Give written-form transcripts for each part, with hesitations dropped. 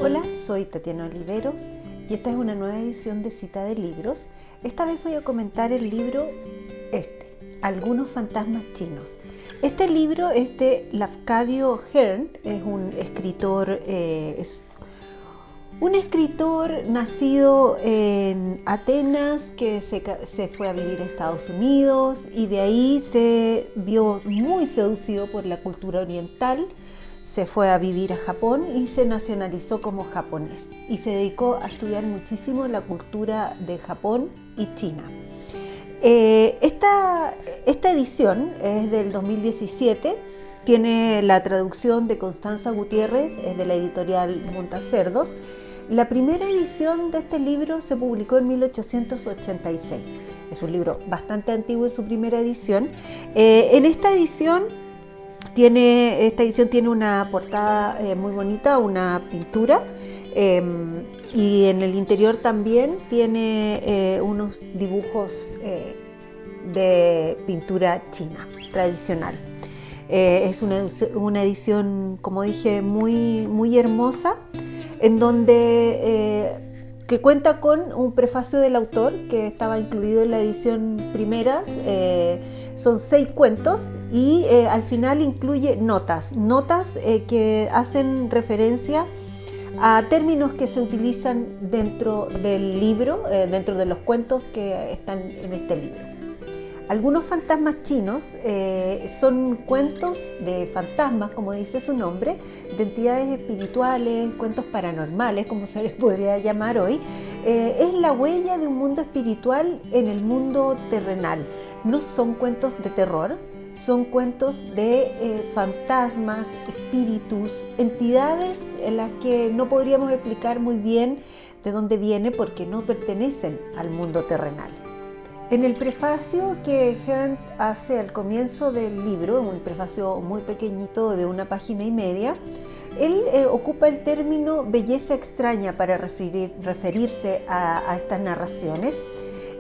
Hola, soy Tatiana Oliveros y esta es una nueva edición de Cita de Libros. Esta vez voy a comentar el libro Algunos fantasmas chinos. Este libro es de Lafcadio Hearn, es un escritor nacido en Atenas que se fue a vivir a Estados Unidos y de ahí se vio muy seducido por la cultura oriental. Se fue a vivir a Japón y se nacionalizó como japonés y se dedicó a estudiar muchísimo la cultura de Japón y China. Esta edición es del 2017, tiene la traducción de Constanza Gutiérrez, es de la editorial Montacerdos. La primera edición de este libro se publicó en 1886. Es un libro bastante antiguo en su primera edición. Esta edición tiene una portada muy bonita, una pintura, y en el interior también tiene unos dibujos de pintura china tradicional. Es una edición, como dije, muy hermosa, en donde que cuenta con un prefacio del autor que estaba incluido en la edición primera. Son 6 cuentos y al final incluye notas que hacen referencia a términos que se utilizan dentro del libro, dentro de los cuentos que están en este libro. Algunos fantasmas chinos son cuentos de fantasmas, como dice su nombre, de entidades espirituales, cuentos paranormales, como se les podría llamar hoy. Es la huella de un mundo espiritual en el mundo terrenal. No son cuentos de terror, son cuentos de fantasmas, espíritus, entidades en las que no podríamos explicar muy bien de dónde viene porque no pertenecen al mundo terrenal. En el prefacio que Hearn hace al comienzo del libro, un prefacio muy pequeñito de 1,5 páginas, él ocupa el término belleza extraña para referirse a estas narraciones.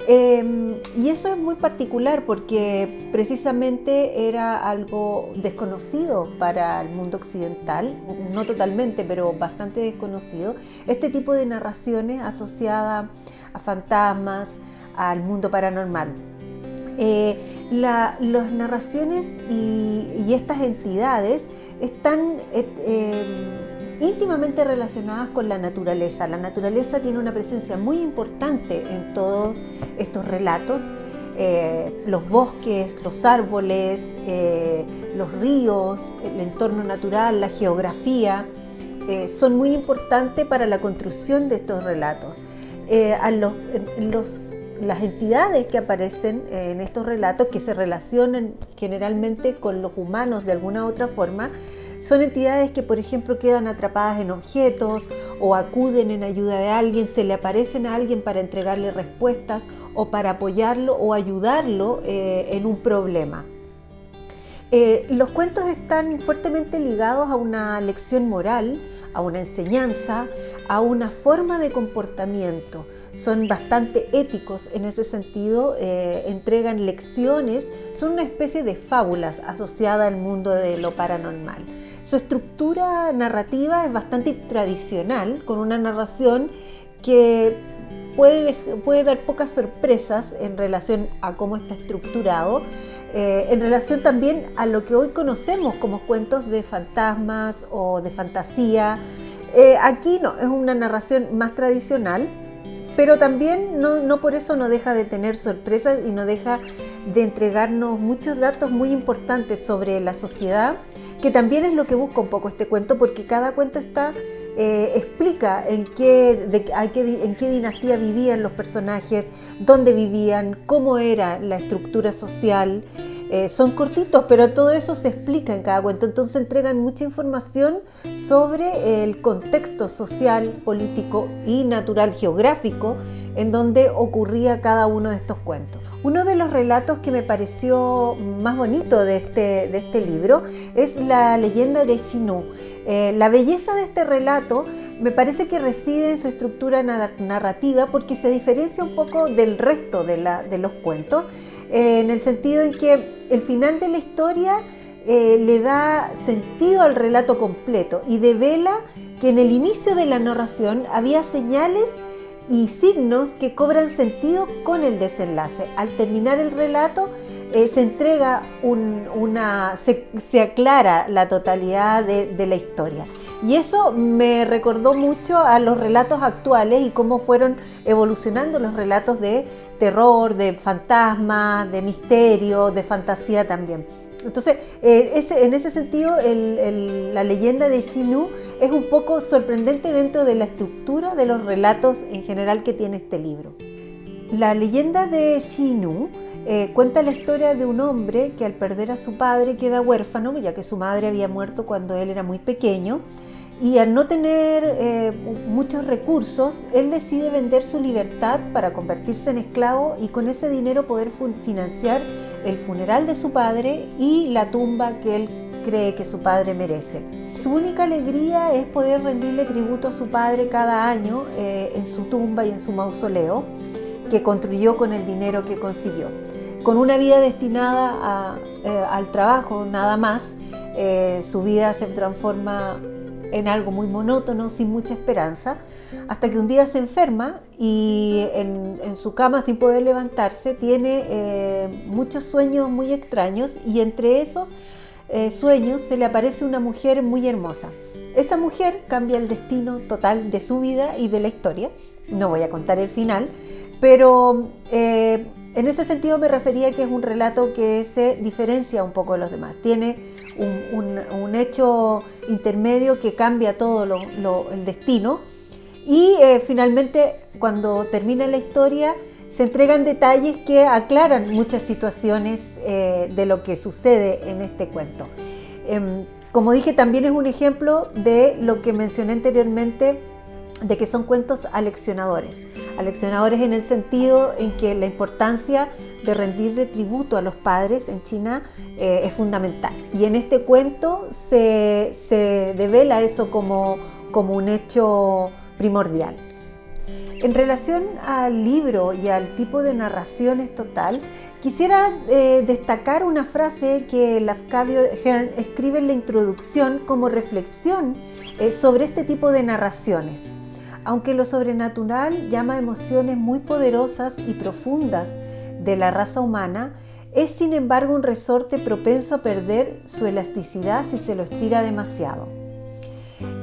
Y eso es muy particular porque precisamente era algo desconocido para el mundo occidental, no totalmente, pero bastante desconocido, este tipo de narraciones asociadas a fantasmas, al mundo paranormal. Las narraciones y estas entidades están íntimamente relacionadas con la naturaleza. La naturaleza tiene una presencia muy importante en todos estos relatos. Los bosques, los árboles, los ríos, el entorno natural, la geografía, son muy importantes para la construcción de estos relatos. Las entidades que aparecen en estos relatos, que se relacionan generalmente con los humanos de alguna u otra forma, son entidades que, por ejemplo, quedan atrapadas en objetos o acuden en ayuda de alguien, se le aparecen a alguien para entregarle respuestas o para apoyarlo o ayudarlo en un problema. Los cuentos están fuertemente ligados a una lección moral, a una enseñanza, a una forma de comportamiento. Son bastante éticos en ese sentido, entregan lecciones, son una especie de fábulas asociadas al mundo de lo paranormal. Su estructura narrativa es bastante tradicional, con una narración que puede dar pocas sorpresas en relación a cómo está estructurado, en relación también a lo que hoy conocemos como cuentos de fantasmas o de fantasía. Aquí no, es una narración más tradicional, pero también no por eso no deja de tener sorpresas y no deja de entregarnos muchos datos muy importantes sobre la sociedad, que también es lo que busca un poco este cuento, porque cada cuento explica en qué dinastía vivían los personajes, dónde vivían, cómo era la estructura social. Son cortitos, pero todo eso se explica en cada cuento, entonces entregan mucha información sobre el contexto social, político y natural geográfico en donde ocurría cada uno de estos cuentos. Uno de los relatos que me pareció más bonito de este libro es la leyenda de Xinú. La belleza de este relato me parece que reside en su estructura narrativa porque se diferencia un poco del resto de los cuentos, en el sentido en que el final de la historia le da sentido al relato completo y devela que en el inicio de la narración había señales y signos que cobran sentido con el desenlace. Al terminar el relato se entrega se aclara la totalidad de la historia. Y eso me recordó mucho a los relatos actuales y cómo fueron evolucionando los relatos de terror, de fantasma, de misterio, de fantasía también. Entonces, en ese sentido, la leyenda de Xi-Nu es un poco sorprendente dentro de la estructura de los relatos en general que tiene este libro. La leyenda de Xi-Nu cuenta la historia de un hombre que al perder a su padre queda huérfano, ya que su madre había muerto cuando él era muy pequeño, y al no tener muchos recursos, él decide vender su libertad para convertirse en esclavo y con ese dinero poder financiar el funeral de su padre y la tumba que él cree que su padre merece. Su única alegría es poder rendirle tributo a su padre cada año en su tumba y en su mausoleo, que construyó con el dinero que consiguió. Con una vida destinada al trabajo nada más, su vida se transforma en algo muy monótono, sin mucha esperanza, hasta que un día se enferma y en su cama, sin poder levantarse, tiene muchos sueños muy extraños, y entre esos sueños se le aparece una mujer muy hermosa. Esa mujer cambia el destino total de su vida y de la historia. No voy a contar el final, pero en ese sentido me refería que es un relato que se diferencia un poco de los demás. Tiene un hecho intermedio que cambia todo el destino, y finalmente, cuando termina la historia, se entregan detalles que aclaran muchas situaciones de lo que sucede en este cuento. Como dije, también es un ejemplo de lo que mencioné anteriormente, de que son cuentos aleccionadores en el sentido en que la importancia de rendirle tributo a los padres en China es fundamental, y en este cuento se devela eso como un hecho primordial. En relación al libro y al tipo de narraciones total, quisiera destacar una frase que Lafcadio Hearn escribe en la introducción como reflexión sobre este tipo de narraciones. Aunque lo sobrenatural llama emociones muy poderosas y profundas de la raza humana, es sin embargo un resorte propenso a perder su elasticidad si se lo estira demasiado.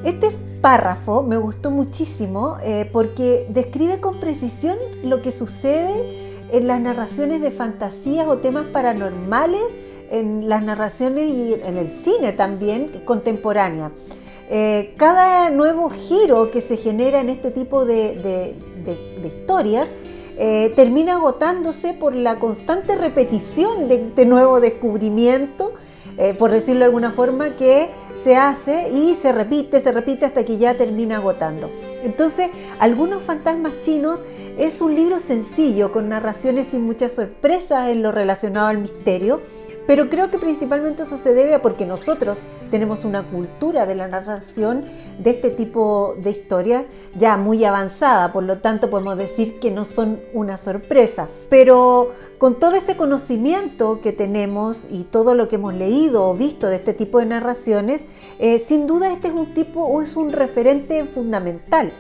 Este párrafo me gustó muchísimo porque describe con precisión lo que sucede en las narraciones de fantasías o temas paranormales, en las narraciones y en el cine también contemporánea. Cada nuevo giro que se genera en este tipo de historias termina agotándose por la constante repetición de este nuevo descubrimiento, por decirlo de alguna forma, que se hace y se repite hasta que ya termina agotando. Entonces, Algunos fantasmas chinos es un libro sencillo, con narraciones sin muchas sorpresas en lo relacionado al misterio, pero creo que principalmente eso se debe a porque nosotros tenemos una cultura de la narración de este tipo de historias ya muy avanzada, por lo tanto podemos decir que no son una sorpresa. Pero con todo este conocimiento que tenemos y todo lo que hemos leído o visto de este tipo de narraciones, sin duda este es un referente fundamental.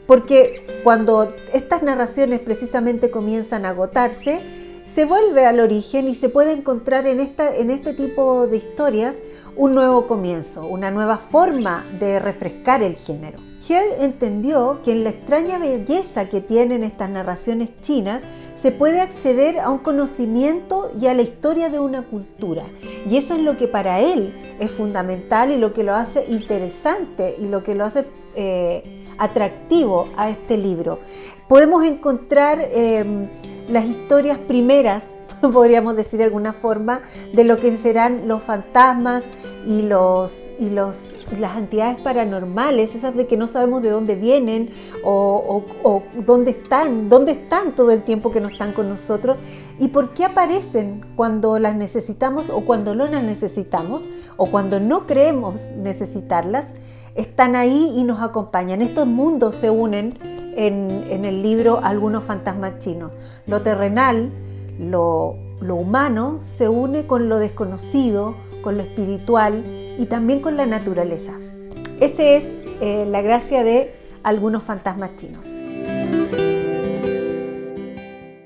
Porque cuando estas narraciones precisamente comienzan a agotarse, se vuelve al origen y se puede encontrar en este tipo de historias un nuevo comienzo, una nueva forma de refrescar el género. Hearn entendió que en la extraña belleza que tienen estas narraciones chinas se puede acceder a un conocimiento y a la historia de una cultura, y eso es lo que para él es fundamental y lo que lo hace interesante y lo que lo hace atractivo a este libro. Podemos encontrar las historias primeras, podríamos decir de alguna forma, de lo que serán los fantasmas y las entidades paranormales, esas de que no sabemos de dónde vienen o dónde están todo el tiempo que no están con nosotros, y por qué aparecen cuando las necesitamos o cuando no las necesitamos o cuando no creemos necesitarlas. Están ahí y nos acompañan. Estos mundos se unen en el libro Algunos fantasmas chinos. Lo terrenal, lo lo humano se une con lo desconocido, con lo espiritual y también con la naturaleza. Esa es la gracia de algunos fantasmas chinos.